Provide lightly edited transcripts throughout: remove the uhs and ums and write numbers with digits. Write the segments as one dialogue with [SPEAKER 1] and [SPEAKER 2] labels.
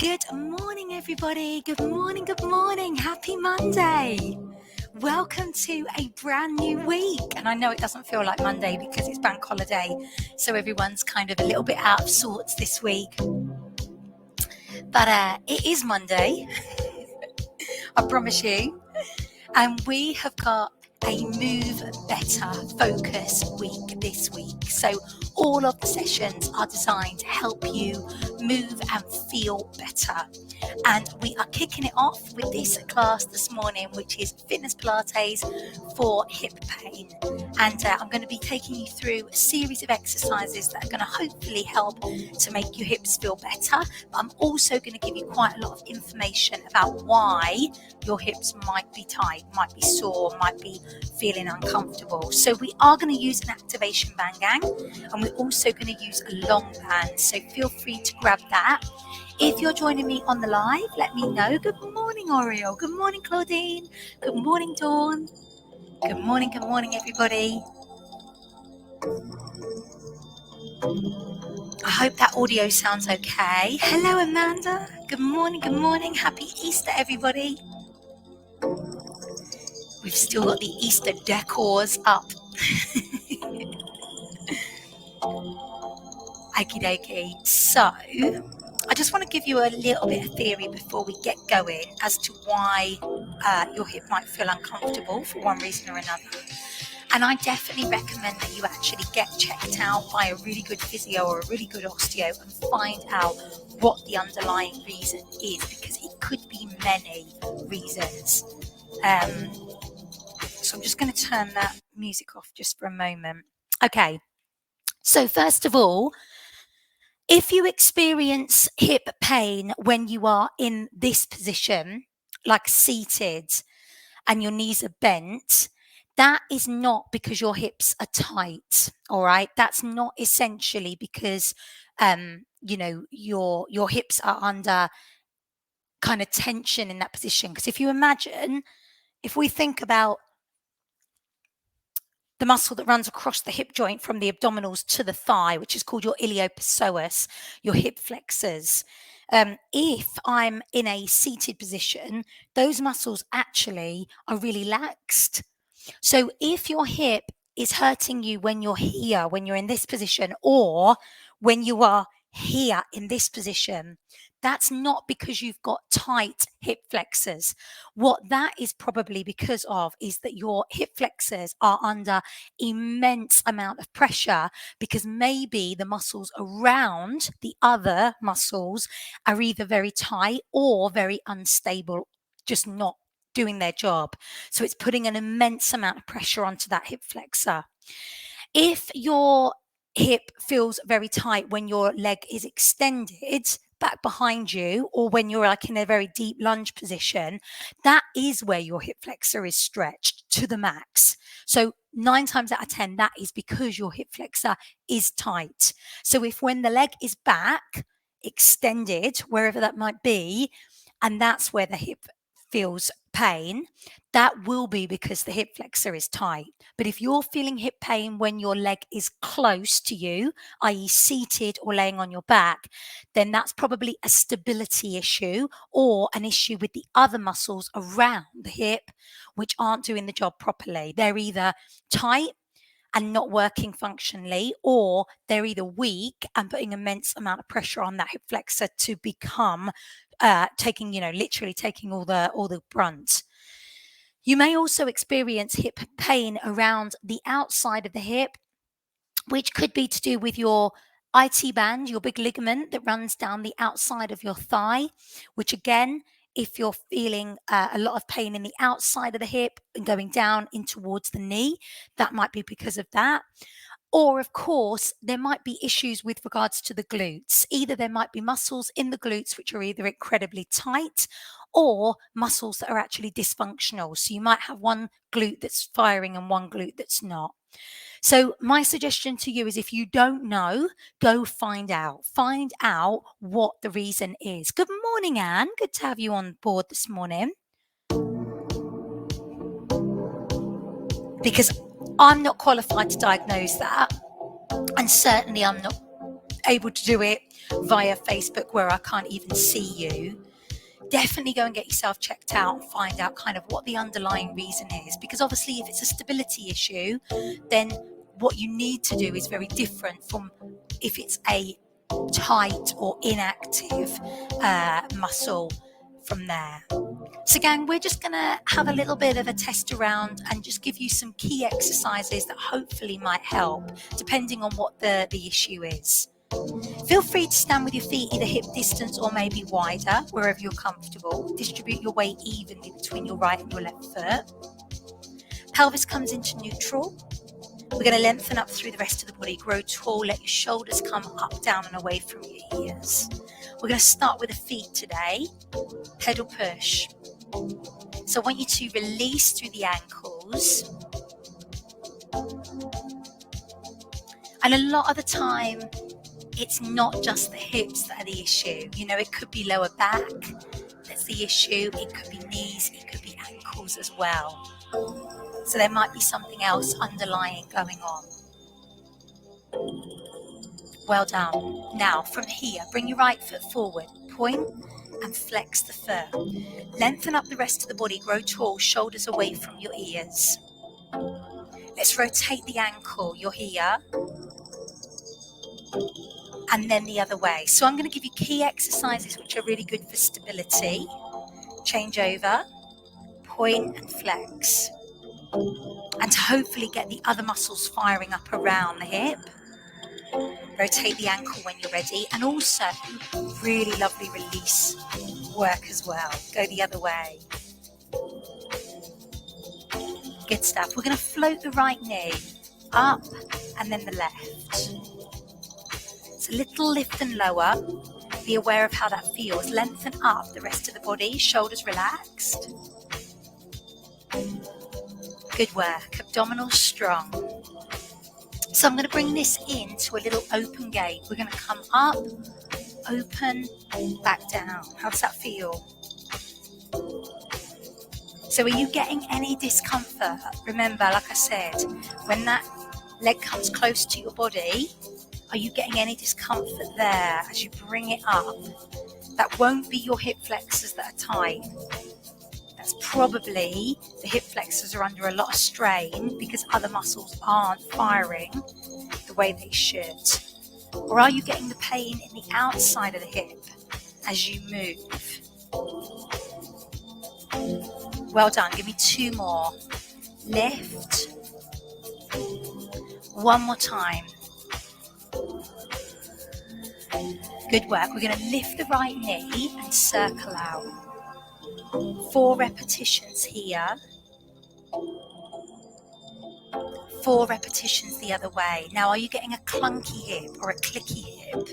[SPEAKER 1] Good morning, everybody. Good morning. Happy Monday. Welcome to a brand new week. And I know it doesn't feel like Monday because it's bank holiday, so everyone's kind of a little bit out of sorts this week. But it is Monday, I promise you. And we have got a Move Better Focus week this week. So all of the sessions are designed to help you move and feel better. And we are kicking it off with this class this morning, which is Fitness Pilates for hip pain. And I'm going to be taking you through a series of exercises that are going to hopefully help to make your hips feel better. But I'm also going to give you quite a lot of information about why your hips might be tight, might be sore, might be feeling uncomfortable. So we are going to use an activation band, gang, and we're also going to use a long band. So feel free to grab that. If you're joining me on the live, let me know. Good morning, Oriel. Good morning, Claudine. Good morning, Dawn. Good morning, everybody. I hope that audio sounds okay. Hello, Amanda. Good morning. Happy Easter, everybody. We've still got the Easter decors up. Okie dokie. So, I just want to give you a little bit of theory before we get going as to why your hip might feel uncomfortable for one reason or another. And I definitely recommend that you actually get checked out by a really good physio or a really good osteo and find out what the underlying reason is, because it could be many reasons. So I'm just going to turn that music off just for a moment. Okay. So first of all, if you experience hip pain when you are in this position, like seated, and your knees are bent, that is not because your hips are tight. All right. That's not essentially because, your hips are under kind of tension in that position. Because if you imagine, if we think about the muscle that runs across the hip joint from the abdominals to the thigh, which is called your iliopsoas, your hip flexors. If I'm in a seated position, those muscles actually are really laxed. So if your hip is hurting you when you're here, when you're in this position, or when you are here in this position, that's not because you've got tight hip flexors. What that is probably because of is that your hip flexors are under immense amount of pressure, because maybe the muscles around the other muscles are either very tight or very unstable, just not doing their job. So it's putting an immense amount of pressure onto that hip flexor. If your hip feels very tight when your leg is extended back behind you, or when you're like in a very deep lunge position, that is where your hip flexor is stretched to the max. So 9 times out of 10, that is because your hip flexor is tight. So if when the leg is back, extended, wherever that might be, and that's where the hip feels pain, that will be because the hip flexor is tight. But if you're feeling hip pain when your leg is close to you, i.e. seated or laying on your back, then that's probably a stability issue or an issue with the other muscles around the hip which aren't doing the job properly. They're either tight and not working functionally, or they're either weak and putting immense amount of pressure on that hip flexor to become literally taking all the brunt. You may also experience hip pain around the outside of the hip, which could be to do with your IT band, your big ligament that runs down the outside of your thigh, which again, if you're feeling a lot of pain in the outside of the hip and going down in towards the knee, that might be because of that. Or, of course, there might be issues with regards to the glutes. Either there might be muscles in the glutes which are either incredibly tight or muscles that are actually dysfunctional. So you might have one glute that's firing and one glute that's not. So my suggestion to you is, if you don't know, go find out. Find out what the reason is. Good morning, Anne. Good to have you on board this morning. Because I'm not qualified to diagnose that, and certainly I'm not able to do it via Facebook where I can't even see you, definitely go and get yourself checked out and find out kind of what the underlying reason is. Because obviously if it's a stability issue, then what you need to do is very different from if it's a tight or inactive muscle from there. So gang, we're just going to have a little bit of a test around and just give you some key exercises that hopefully might help depending on what the issue is. Feel free to stand with your feet either hip distance or maybe wider, wherever you're comfortable. Distribute your weight evenly between your right and your left foot. Pelvis comes into neutral. We're going to lengthen up through the rest of the body, grow tall, let your shoulders come up, down and away from your ears. We're going to start with the feet today, pedal push. So I want you to release through the ankles. And a lot of the time, it's not just the hips that are the issue. You know, it could be lower back that's the issue. It could be knees, it could be ankles as well. So there might be something else underlying going on. Well done. Now from here, bring your right foot forward, point and flex the foot. Lengthen up the rest of the body, grow tall, shoulders away from your ears. Let's rotate the ankle, you're here. And then the other way. So I'm going to give you key exercises which are really good for stability. Change over, point and flex. And to hopefully get the other muscles firing up around the hip. Rotate the ankle when you're ready. And also, really lovely release work as well. Go the other way. Good stuff. We're going to float the right knee up and then the left. It's a little lift and lower. Be aware of how that feels. Lengthen up the rest of the body. Shoulders relaxed. Good work. Abdominals strong. So I'm going to bring this into a little open gate. We're going to come up, open, back down. How does that feel? So are you getting any discomfort? Remember, like I said, when that leg comes close to your body, are you getting any discomfort there as you bring it up? That won't be your hip flexors that are tight. That's probably the hip flexors are under a lot of strain because other muscles aren't firing the way they should. Or are you getting the pain in the outside of the hip as you move? Well done. Give me two more. Lift. One more time. Good work. We're going to lift the right knee and circle out. 4 repetitions here. 4 repetitions the other way. Now, are you getting a clunky hip or a clicky hip?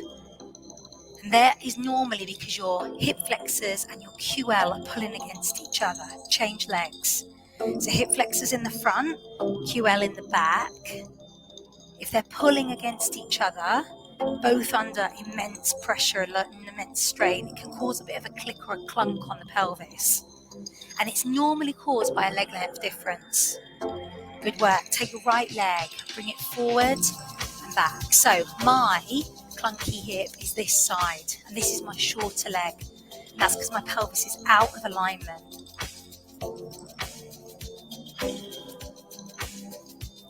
[SPEAKER 1] And that is normally because your hip flexors and your QL are pulling against each other. Change legs. So hip flexors in the front, QL in the back. If they're pulling against each other, both under immense pressure and immense strain, it can cause a bit of a click or a clunk on the pelvis. And it's normally caused by a leg length difference. Good work. Take your right leg, bring it forward and back. So my clunky hip is this side, and this is my shorter leg. And that's because my pelvis is out of alignment.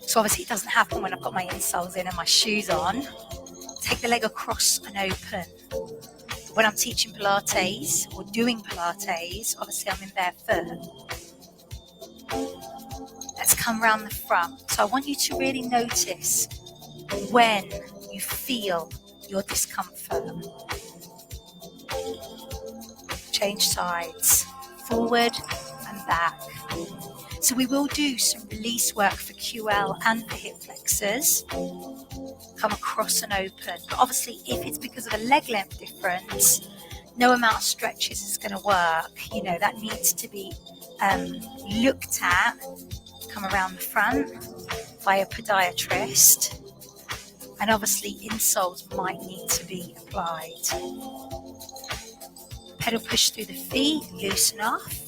[SPEAKER 1] So obviously it doesn't happen when I've got my insoles in and my shoes on. Take the leg across and open. When I'm teaching Pilates or doing Pilates, obviously I'm in barefoot. Let's come around the front. So I want you to really notice when you feel your discomfort. Change sides, forward and back. So we will do some release work for QL and for hip flexors. Come across and open. But obviously, if it's because of a leg length difference, no amount of stretches is going to work. You know, that needs to be looked at. Come around the front by a podiatrist. And obviously, insoles might need to be applied. Pedal push through the feet, loosen off.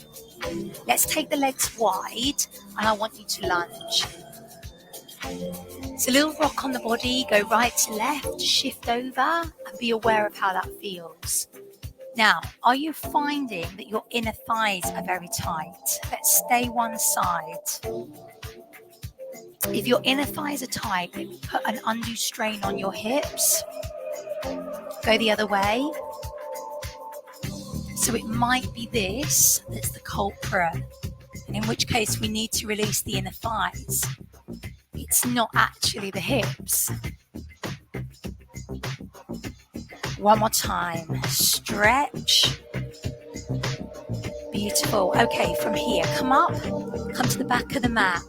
[SPEAKER 1] Let's take the legs wide, and I want you to lunge. It's a little rock on the body, go right to left, shift over, and be aware of how that feels. Now, are you finding that your inner thighs are very tight? Let's stay one side. If your inner thighs are tight, it put an undue strain on your hips. Go the other way. So it might be this that's the culprit, and in which case we need to release the inner thighs. It's not actually the hips. One more time. Stretch. Beautiful. Okay, from here, come up, come to the back of the mat.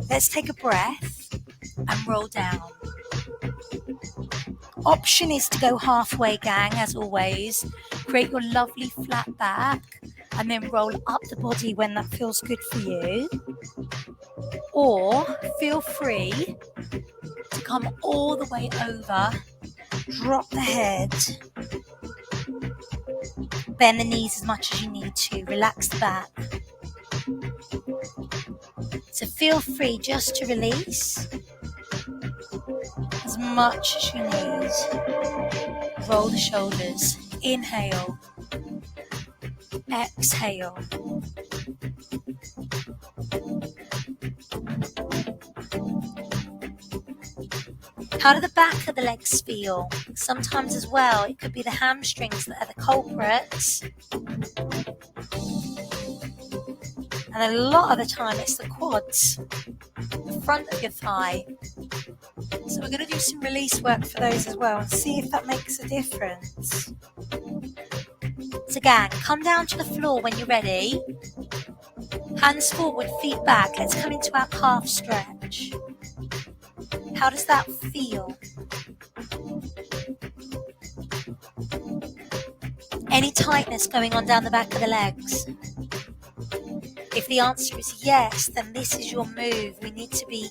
[SPEAKER 1] Let's take a breath and roll down. Option is to go halfway, gang, as always. Create your lovely flat back and then roll up the body when that feels good for you. Or feel free to come all the way over, drop the head, bend the knees as much as you need to, relax the back. So feel free just to release as much as you need. Roll the shoulders, inhale, exhale. How do the back of the legs feel? Sometimes as well, it could be the hamstrings that are the culprits. And a lot of the time it's the quads, the front of your thigh. So we're going to do some release work for those as well and see if that makes a difference. So gang, come down to the floor when you're ready. Hands forward, feet back. Let's come into our calf stretch. How does that feel? Any tightness going on down the back of the legs? If the answer is yes, then this is your move. We need to be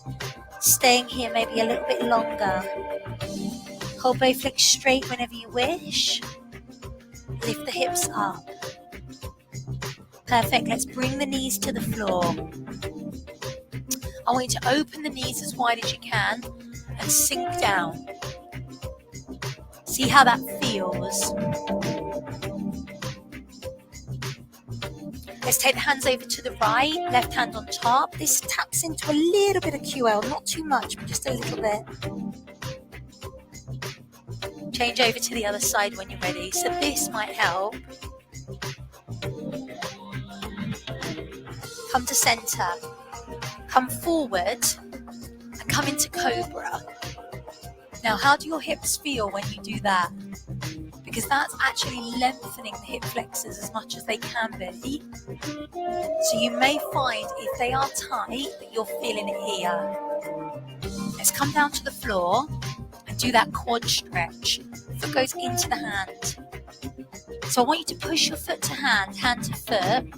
[SPEAKER 1] staying here maybe a little bit longer. Hold both legs straight whenever you wish. Lift the hips up. Perfect. Let's bring the knees to the floor. I want you to open the knees as wide as you can and sink down. See how that feels. Let's take the hands over to the right, left hand on top. This taps into a little bit of QL, not too much, but just a little bit. Change over to the other side when you're ready. So this might help. Come to center. Come forward and come into cobra. Now, how do your hips feel when you do that? Because that's actually lengthening the hip flexors as much as they can be. So you may find if they are tight that you're feeling it here. Let's come down to the floor and do that quad stretch. Foot goes into the hand. So I want you to push your foot to hand, hand to foot.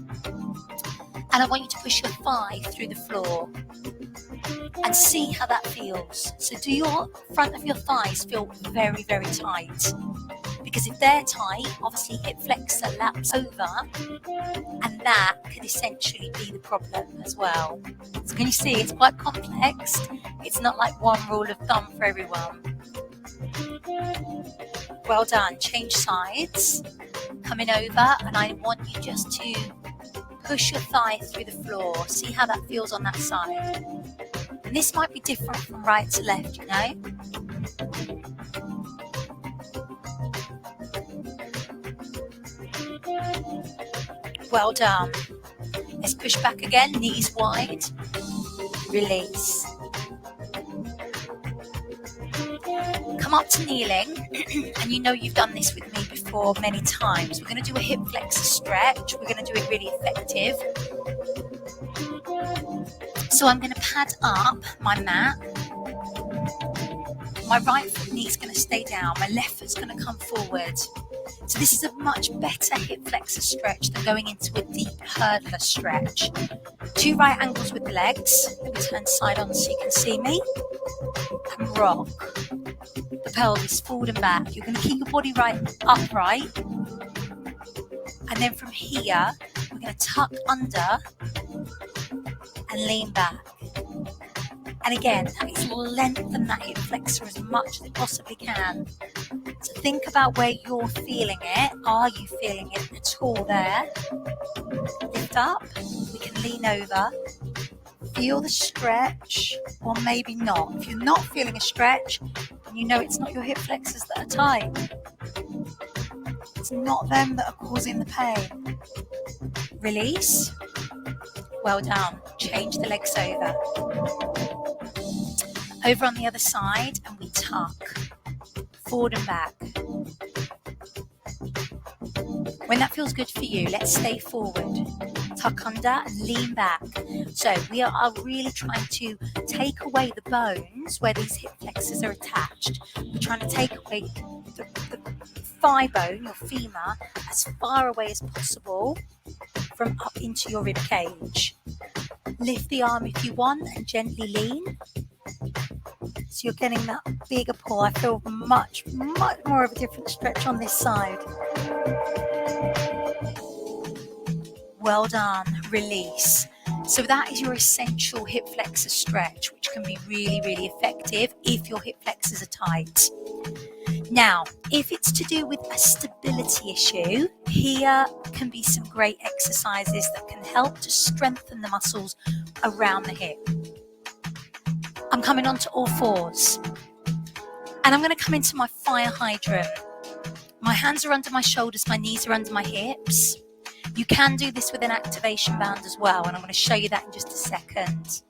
[SPEAKER 1] And I want you to push your thigh through the floor and see how that feels. So do your front of your thighs feel very, very tight? Because if they're tight, obviously hip flexor laps over and that could essentially be the problem as well. So can you see it's quite complex? It's not like one rule of thumb for everyone. Well done. Change sides. Coming over, and I want you just to push your thigh through the floor. See how that feels on that side. And this might be different from right to left, you know. Well done. Let's push back again, knees wide. Release. Come up to kneeling, and you know you've done this with me before many times. We're going to do a hip flexor stretch. We're going to do it really effective. So I'm going to pad up my mat. My right foot knee is going to stay down. My left foot's going to come forward. So this is a much better hip flexor stretch than going into a deep hurdler stretch. 2 right angles with the legs. Let me turn side on so you can see me. And rock the pelvis forward and back. You're going to keep your body right upright. And then from here, we're going to tuck under and lean back. And again, that is lengthen that hip flexor as much as it possibly can. So think about where you're feeling it. Are you feeling it at all there? Lift up. We can lean over. Feel the stretch, or maybe not. If you're not feeling a stretch, and you know it's not your hip flexors that are tight. It's not them that are causing the pain. Release. Well done. Change the legs over. Over on the other side, and we tuck. Forward and back. When that feels good for you, let's stay forward. Tuck under and lean back. So we are really trying to take away the bones where these hip flexors are attached. We're trying to take away the thigh bone, your femur, as far away as possible from up into your rib cage. Lift the arm if you want and gently lean. So you're getting that bigger pull. I feel much more of a different stretch on this side. Well done. Release. So that is your essential hip flexor stretch, which can be really, really effective if your hip flexors are tight. Now, if it's to do with a stability issue, here can be some great exercises that can help to strengthen the muscles around the hip. I'm coming onto all fours, and I'm going to come into my fire hydrant. My hands are under my shoulders, my knees are under my hips. You can do this with an activation band as well, and I'm going to show you that in just a second.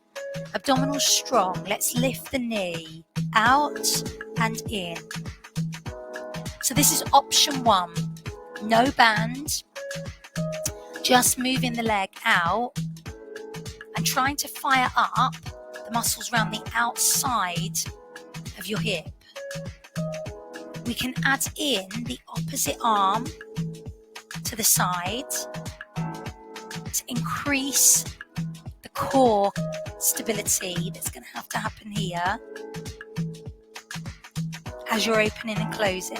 [SPEAKER 1] Abdominals strong. Let's lift the knee out and in. So this is option 1. No band. Just moving the leg out and trying to fire up the muscles around the outside of your hip. We can add in the opposite arm to the side to increase the core stability that's going to have to happen here as you're opening and closing.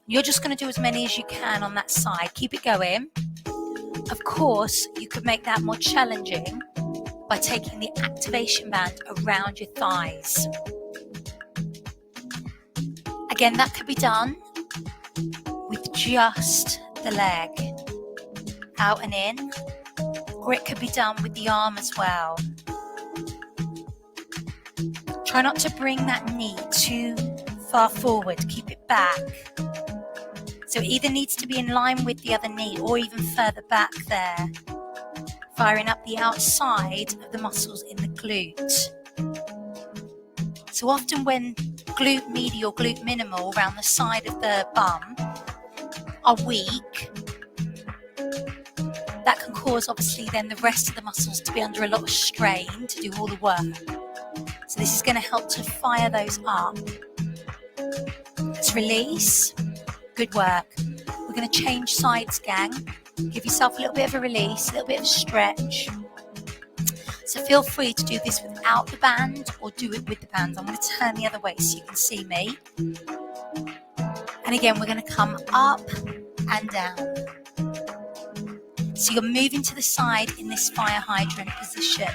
[SPEAKER 1] You're just going to do as many as you can on that side. Keep it going. Of course, you could make that more challenging by taking the activation band around your thighs. Again, that could be done with just the leg out and in, or it could be done with the arm as well. Try not to bring that knee too far forward, keep it back. So it either needs to be in line with the other knee or even further back there, firing up the outside of the muscles in the glute. So often when glute medial, glute minimal around the side of the bum are weak, that can cause obviously then the rest of the muscles to be under a lot of strain to do all the work. So this is going to help to fire those up. Let's release. Good work. We're going to change sides, gang. Give yourself a little bit of a release, a little bit of a stretch. So feel free to do this without the band or do it with the band. I'm going to turn the other way so you can see me. And again, we're going to come up and down. So you're moving to the side in this fire hydrant position.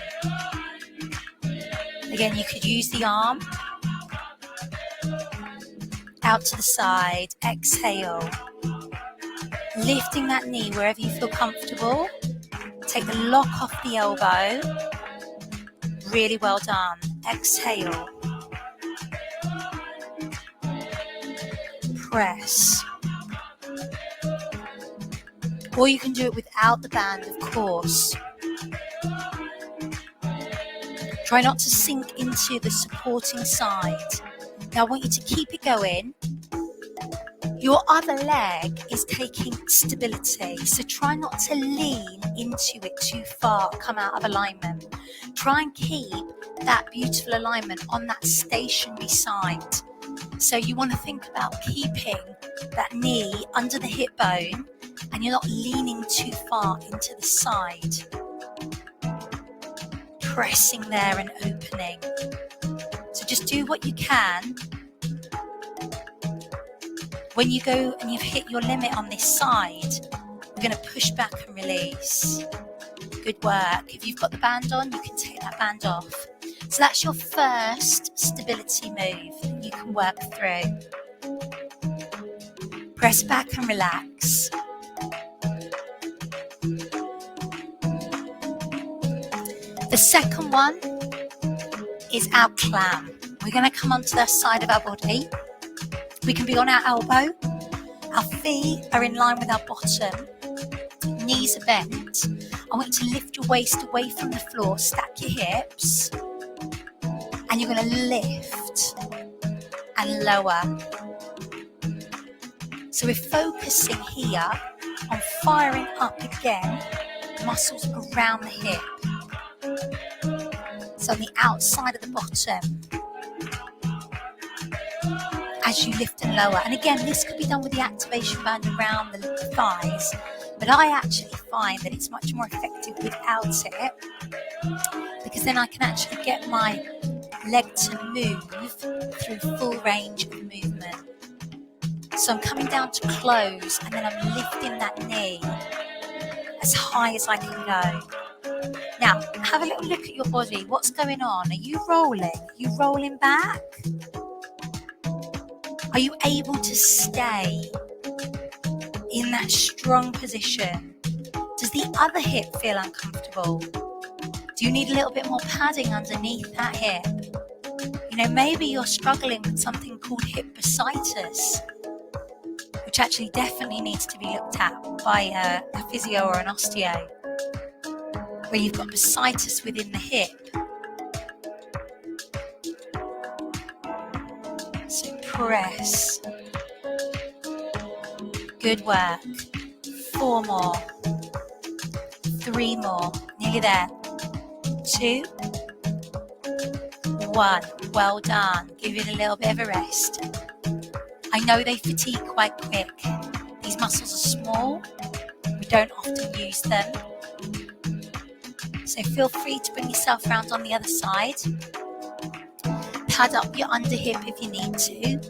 [SPEAKER 1] Again, you could use the arm. Out to the side, exhale. Lifting that knee wherever you feel comfortable. Take the lock off the elbow. Really well done. Exhale. Press. Or you can do it without the band, of course. Try not to sink into the supporting side. Now I want you to keep it going. Your other leg is taking stability, so try not to lean into it too far, come out of alignment. Try and keep that beautiful alignment on that stationary side. So you want to think about keeping that knee under the hip bone and you're not leaning too far into the side. Pressing there and opening. So just do what you can. When you go and you've hit your limit on this side, you're going to push back and release. Good work. If you've got the band on, you can take that band off. So that's your first stability move that you can work through. Press back and relax. The second one is our clam. We're going to come onto the side of our body. We can be on our elbow. Our feet are in line with our bottom. Knees are bent. I want you to lift your waist away from the floor. Stack your hips. And you're going to lift and lower. So we're focusing here on firing up again muscles around the hip. So on the outside of the bottom as you lift and lower. And again, this could be done with the activation band around the thighs, but I actually find that it's much more effective without it, because then I can actually get my leg to move through full range of movement. So I'm coming down to close, and then I'm lifting that knee as high as I can go. Now, have a little look at your body. What's going on? Are you rolling? Are you rolling back? Are you able to stay in that strong position? Does the other hip feel uncomfortable? Do you need a little bit more padding underneath that hip? You know, maybe you're struggling with something called hip bursitis, which actually definitely needs to be looked at by a physio or an osteo, where you've got bursitis within the hip. So press. Good work. 4 more. 3 more. Nearly there. 2. 1. Well done. Give it a little bit of a rest. I know they fatigue quite quick. These muscles are small. We don't often use them. So feel free to bring yourself around on the other side. Pad up your under hip if you need to.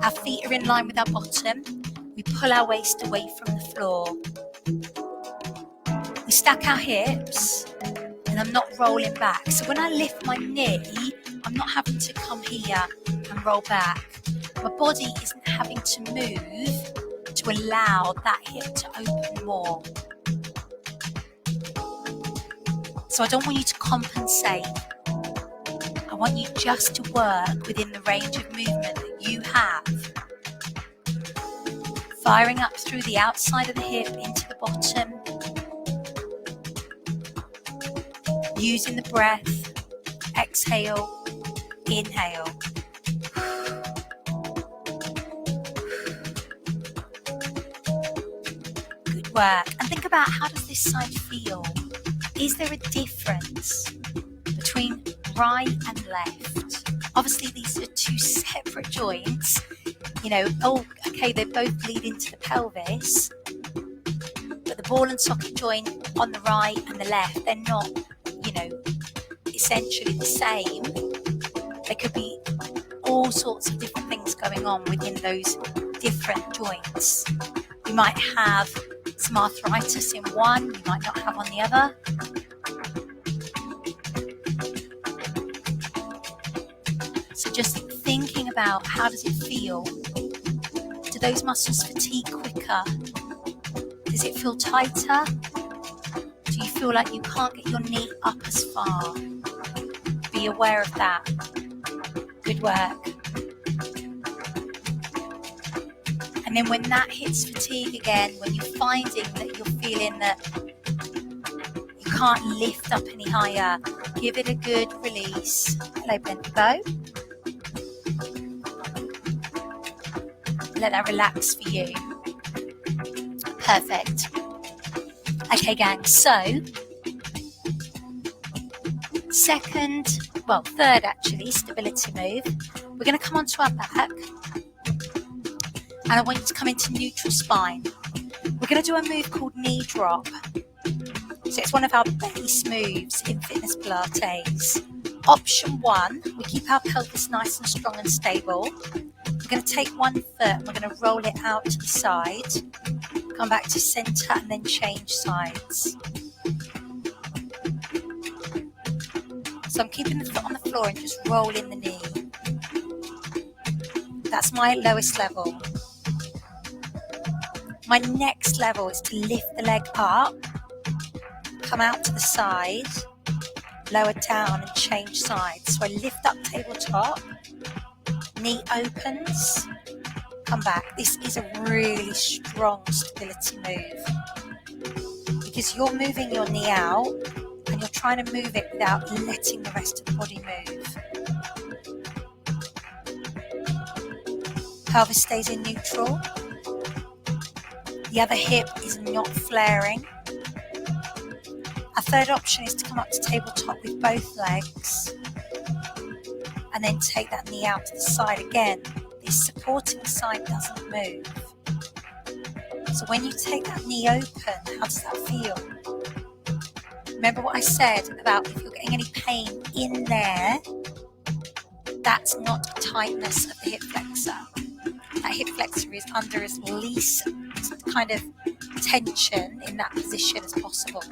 [SPEAKER 1] Our feet are in line with our bottom. We pull our waist away from the floor. We stack our hips, and I'm not rolling back. So when I lift my knee, I'm not having to come here and roll back. My body isn't having to move to allow that hip to open more. So I don't want you to compensate. I want you just to work within the range of movement that you have. Firing up through the outside of the hip into the bottom. Using the breath. Exhale, inhale. Good work. And think about, how does this side feel? Is there a difference between right and left? Obviously, these are 2 separate joints. You know, okay, they both lead into the pelvis, but the ball and socket joint on the right and the left, they're not, you know, essentially the same. There could be all sorts of different things going on within those different joints. You might have some arthritis in one, you might not have on the other. So just thinking about, how does it feel? Do those muscles fatigue quicker? Does it feel tighter? Do you feel like you can't get your knee up as far? Be aware of that. Good work. And then when that hits fatigue again, when you're finding that you're feeling that you can't lift up any higher, give it a good release. Low bend bow. Let that relax for you. Perfect. Okay, gang, so third actually, stability move. We're going to come onto our back, and I want you to come into neutral spine. We're going to do a move called knee drop. So it's one of our base moves in fitness Pilates. Option 1, we keep our pelvis nice and strong and stable. We're going to take one foot and we're going to roll it out to the side, come back to center, and then change sides. So I'm keeping the foot on the floor and just rolling the knee. That's my lowest level. My next level is to lift the leg up, come out to the side, lower down and change sides. So I lift up tabletop, knee opens, come back. This is a really strong stability move because you're moving your knee out and you're trying to move it without letting the rest of the body move. Pelvis stays in neutral. The other hip is not flaring. A third option is to come up to tabletop with both legs and then take that knee out to the side again. This supporting side doesn't move. So when you take that knee open, how does that feel? Remember what I said about if you're getting any pain in there, that's not tightness of the hip flexor. That hip flexor is under as least kind of tension in that position as possible.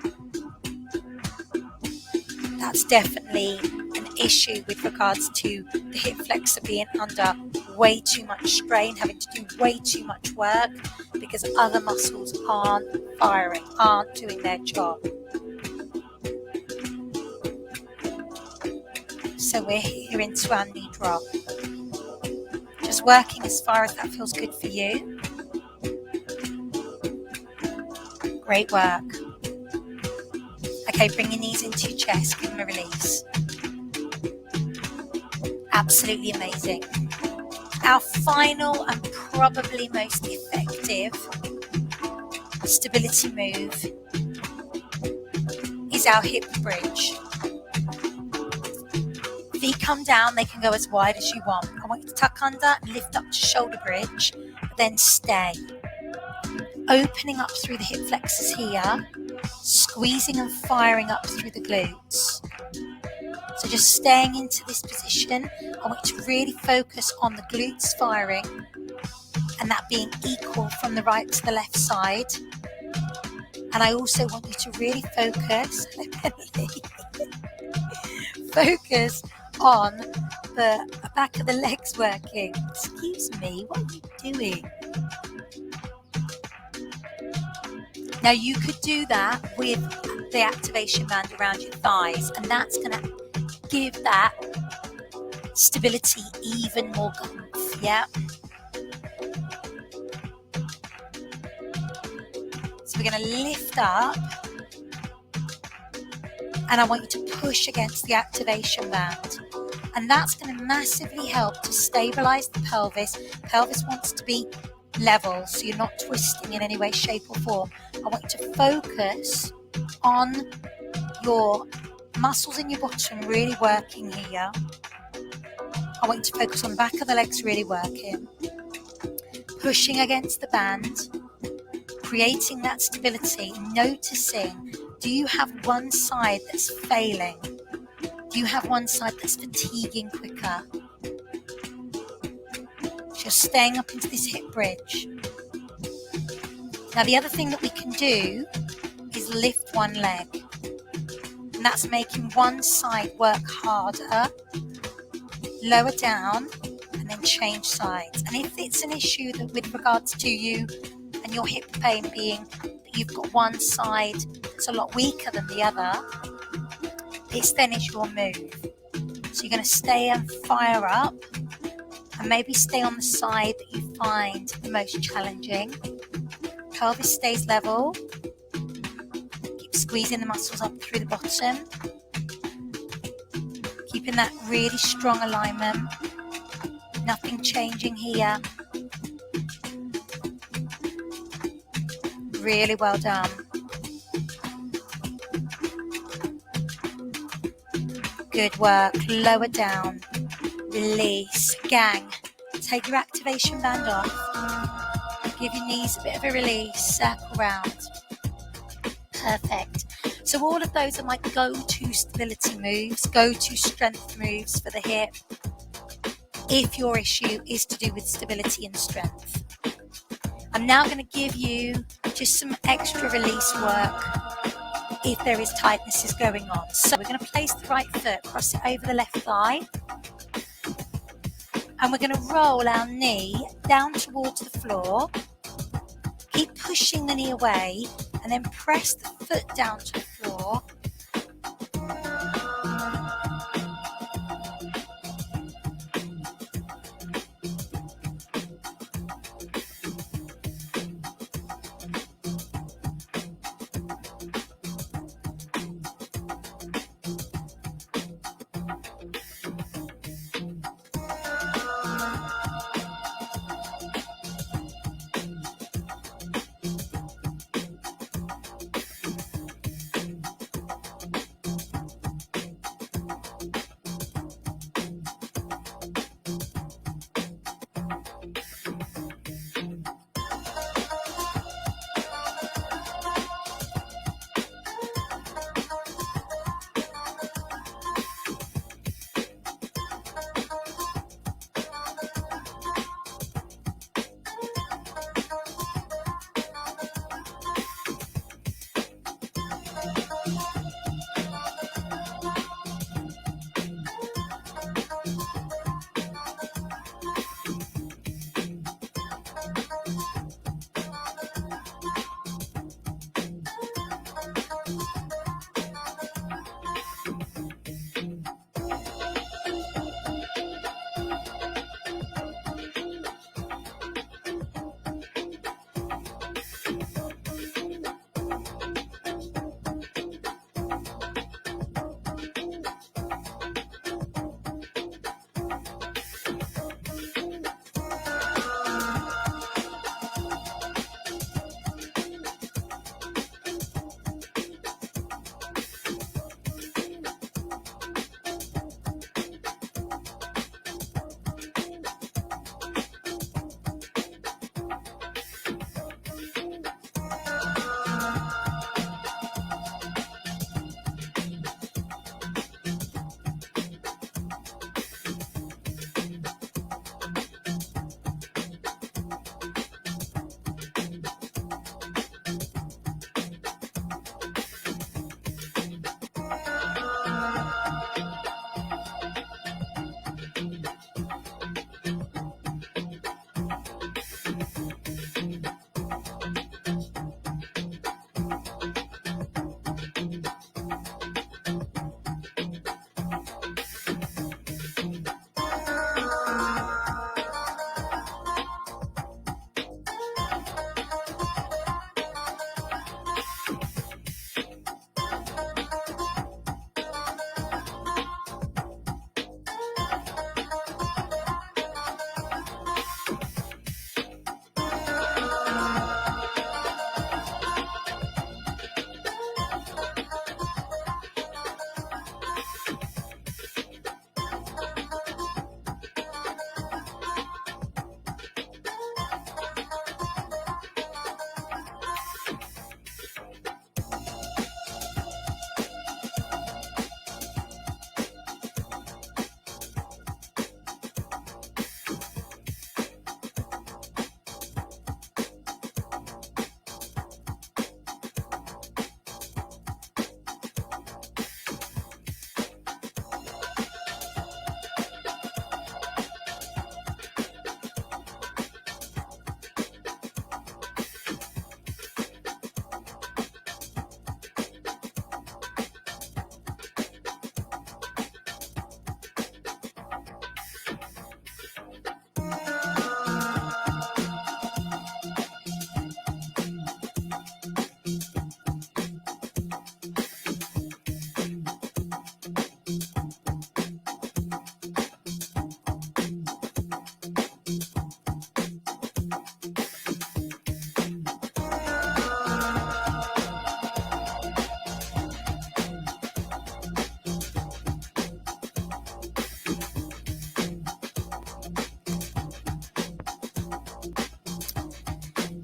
[SPEAKER 1] That's definitely an issue with regards to the hip flexor being under way too much strain, having to do way too much work because other muscles aren't firing, aren't doing their job. So we're here into our knee drop. Just working as far as that feels good for you. Great work. Okay, bring your knees into your chest, give them a release. Absolutely amazing. Our final and probably most effective stability move is our hip bridge. Feet come down, they can go as wide as you want. I want you to tuck under and lift up to shoulder bridge, but then stay. Opening up through the hip flexors here, squeezing and firing up through the glutes. So just staying into this position, I want you to really focus on the glutes firing and that being equal from the right to the left side. And I also want you to really focus on the back of the legs working. Excuse me, what are you doing? Now you could do that with the activation band around your thighs, and that's going to give that stability even more gumph, yeah? So we're going to lift up, and I want you to push against the activation band. And that's going to massively help to stabilize the pelvis. Pelvis wants to be level, so you're not twisting in any way, shape or form. I want you to focus on your muscles in your bottom really working here. I want you to focus on the back of the legs really working. Pushing against the band, creating that stability, noticing, do you have one side that's failing? Do you have one side that's fatiguing quicker? So you're staying up into this hip bridge. Now the other thing that we can do is lift one leg. And that's making one side work harder, lower down, and then change sides. And if it's an issue that with regards to you and your hip pain being that you've got one side that's a lot weaker than the other, this then is your move. So you're going to stay and fire up and maybe stay on the side that you find the most challenging. Pelvis stays level. Keep squeezing the muscles up through the bottom. Keeping that really strong alignment. Nothing changing here. Really well done. Good work. Lower down. Release. Gang. Take your activation band off. Give your knees a bit of a release. Circle round. Perfect. So all of those are my go-to stability moves, go-to strength moves for the hip, if your issue is to do with stability and strength. I'm now going to give you just some extra release work if there is tightness is going on. So we're going to place the right foot, cross it over the left thigh, and we're going to roll our knee down towards the floor. Keep pushing the knee away, and then press the foot down to the floor.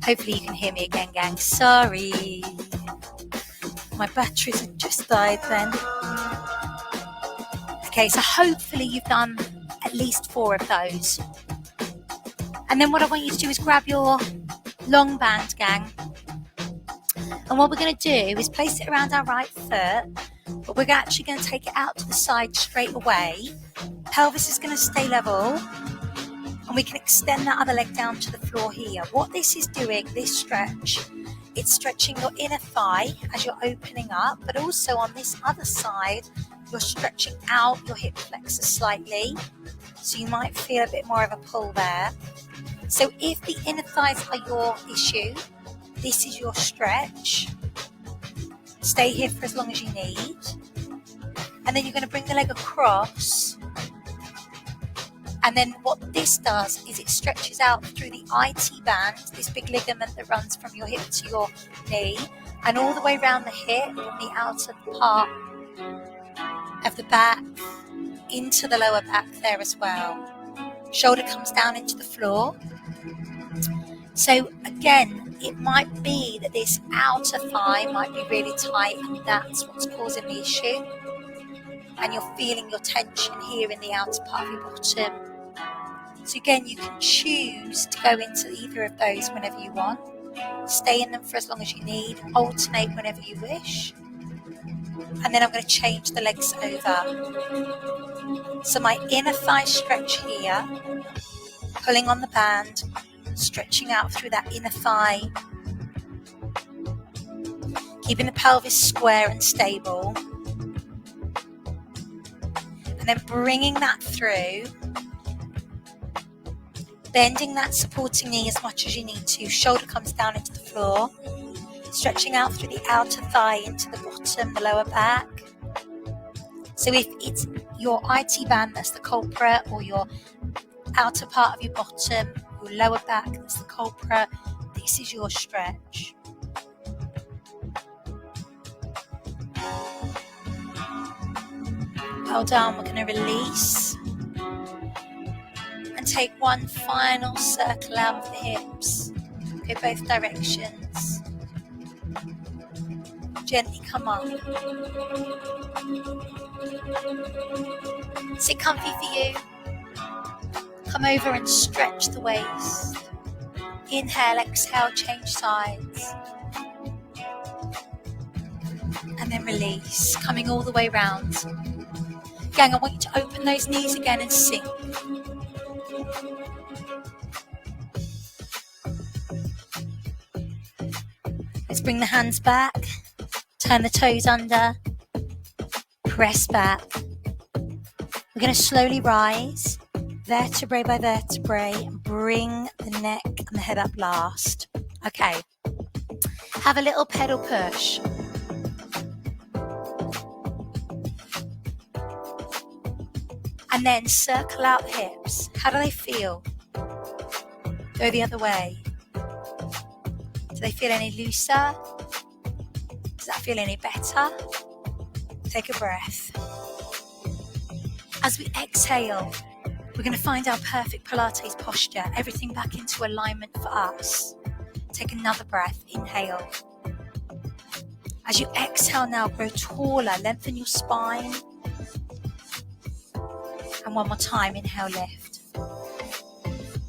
[SPEAKER 1] Hopefully you can hear me again, gang. Sorry. My batteries had just died then. Okay, so hopefully you've done at least 4 of those. And then what I want you to do is grab your long band, gang. And what we're going to do is place it around our right foot, but we're actually going to take it out to the side straight away. Pelvis is going to stay level, and we can extend that other leg down to the floor here. What this is doing, this stretch, it's stretching your inner thigh as you're opening up, but also on this other side, you're stretching out your hip flexor slightly. So you might feel a bit more of a pull there. So if the inner thighs are your issue, this is your stretch. Stay here for as long as you need. And then you're going to bring the leg across. And then what this does is it stretches out through the IT band, this big ligament that runs from your hip to your knee, and all the way around the hip, the outer part of the back, into the lower back there as well. Shoulder comes down into the floor. So again, it might be that this outer thigh might be really tight, and that's what's causing the issue. And you're feeling your tension here in the outer part of your bottom. So again, you can choose to go into either of those whenever you want. Stay in them for as long as you need. Alternate whenever you wish. And then I'm going to change the legs over. So my inner thigh stretch here, pulling on the band, stretching out through that inner thigh, keeping the pelvis square and stable, and then bringing that through, bending that supporting knee as much as you need to. Shoulder comes down into the floor, stretching out through the outer thigh into the bottom, the lower back. So if it's your IT band that's the culprit, or your outer part of your bottom, your lower back that's the culprit, this is your stretch. Well done. We're going to release and take one final circle out of the hips. Go both directions. Gently come up. Is it comfy for you? Come over and stretch the waist. Inhale, exhale, change sides. And then release, coming all the way round. Gang, I want you to open those knees again and sink. Let's bring the hands back. Turn the toes under. Press back. We're going to slowly rise, vertebrae by vertebrae, and bring the neck and the head up last. Okay. Have a little pedal push. And then circle out the hips. How do they feel? Go the other way. Do they feel any looser? Does that feel any better? Take a breath. As we exhale, we're going to find our perfect Pilates posture. Everything back into alignment for us. Take another breath. Inhale. As you exhale now, grow taller. Lengthen your spine. And one more time, inhale, lift.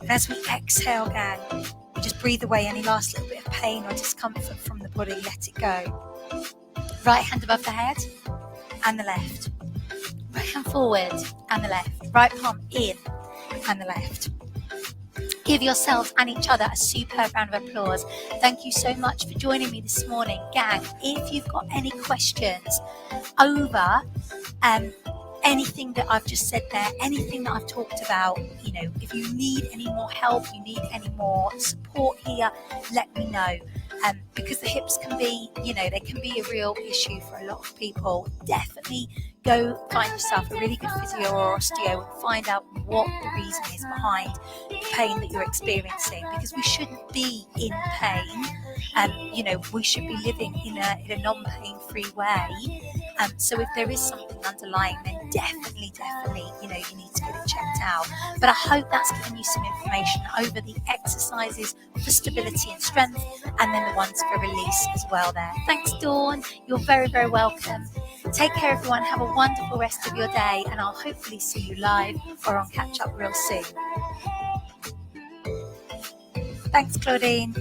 [SPEAKER 1] And as we exhale, gang, we just breathe away any last little bit of pain or discomfort from the body. Let it go. Right hand above the head and the left. Right hand forward and the left. Right palm in and the left. Give yourselves and each other a superb round of applause. Thank you so much for joining me this morning. Gang, if you've got any questions over anything that I've just said there, anything that I've talked about, if you need any more help, you need any more support here, let me know. Because the hips can be, they can be a real issue for a lot of people. Definitely go find yourself a really good physio or osteo and find out what the reason is behind the pain that you're experiencing, because we shouldn't be in pain. We should be living in a non-pain-free way. So if there is something underlying, then definitely, you need to get it checked out. But I hope that's given you some information over the exercises for stability and strength, and then the ones for release as well there. Thanks, Dawn. You're very, very welcome. Take care, everyone. Have a wonderful rest of your day, and I'll hopefully see you live or on Catch Up real soon. Thanks, Claudine.